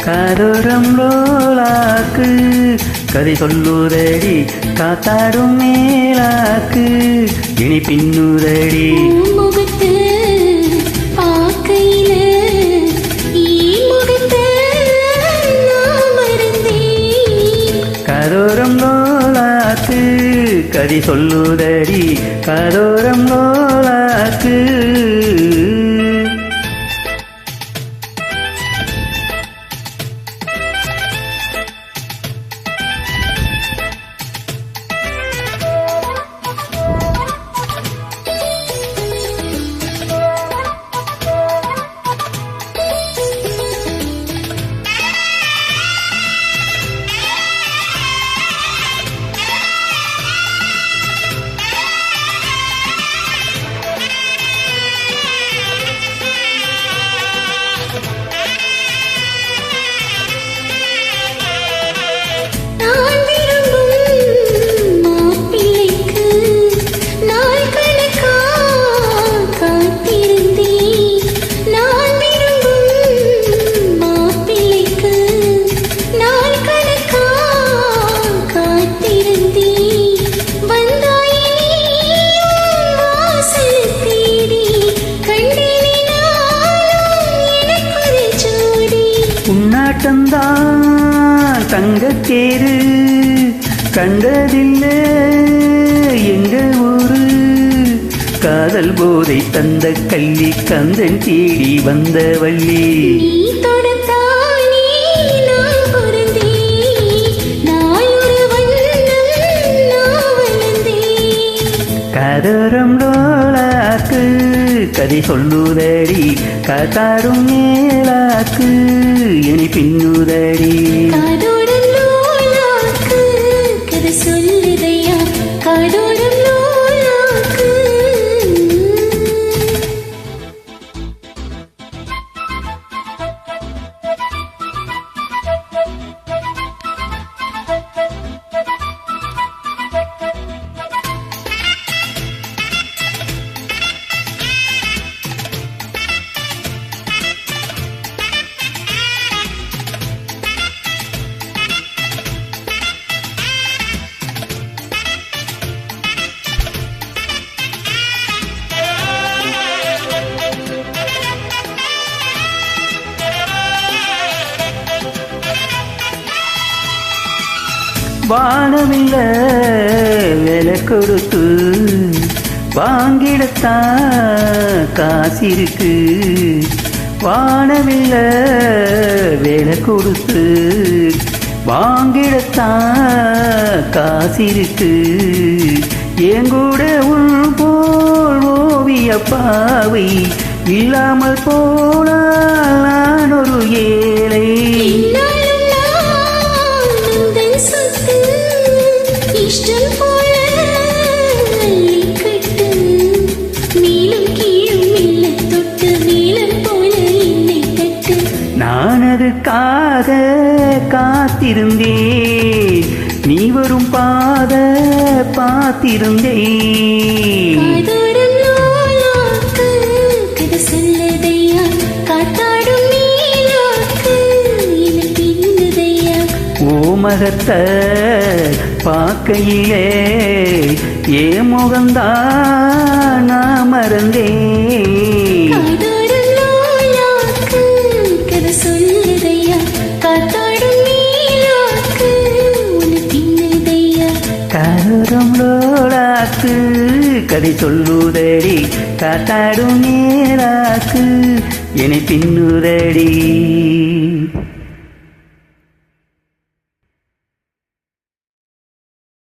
காதோரம் லோலாக்கு கதை சொல்லுதடி காத்தாடும் மேலாக்கு இனி பின்னுதடி முகத்து பார்க்கையில முகத்து நான் மறந்தேன் காதோரம் லோலாக்கு கதை சொல்லுதடி காதோரம் லோலாக்கு உன்னாட்டந்தான் தங்கத்தேரு கண்டதில்லை எங்க ஊரு காதல் போதை தந்த கள்ளி கந்தன் தேடி வந்த வள்ளி காதோரம் லோலாக்கு கதை சொல்லுதடி காத்தாடும் மேலாக்கு இனி பின்னுதடி காதோரம் லோலாக்கு கதை சொல்லுதையா காதோரம் லோலாக்கு வானமில்ல விலை கொடுத்து வாங்கிடத்தான் காசிருக்கு வானமில்ல விலை கொடுத்து வாங்கிடத்தான் காசிருக்கு எங்கூட உள் போல் ஓவிய பாவை இல்லாமல் போனால் நான் ஒரு ஏழை இஷ்டம் போல கட்டு மேலும் கீழும் மெல்ல தொட்டு மேலும் போல என்னை தட்டு நான் அதுக்காக காத்திருந்தேன் நீ வரும் பாத பார்த்திருந்தேன் காதோரம் லோலாக்கு கதை சொல்லுதையா காத்தாடும் மேலாக்கு என பின்னுதையா ஓ மகத்த பார்க்கையிலே ஏ முகந்தான் நான் மறந்தேன் காதோரம் லோலாக்கு கதை சொல்லுதையா காத்தாடும் மேலாக்கு உன பின்னுதையா காதோரம் லோலாக்கு கதை சொல்லுதடி காத்தாடும் மேலாக்கு என்னை பின்னுதடி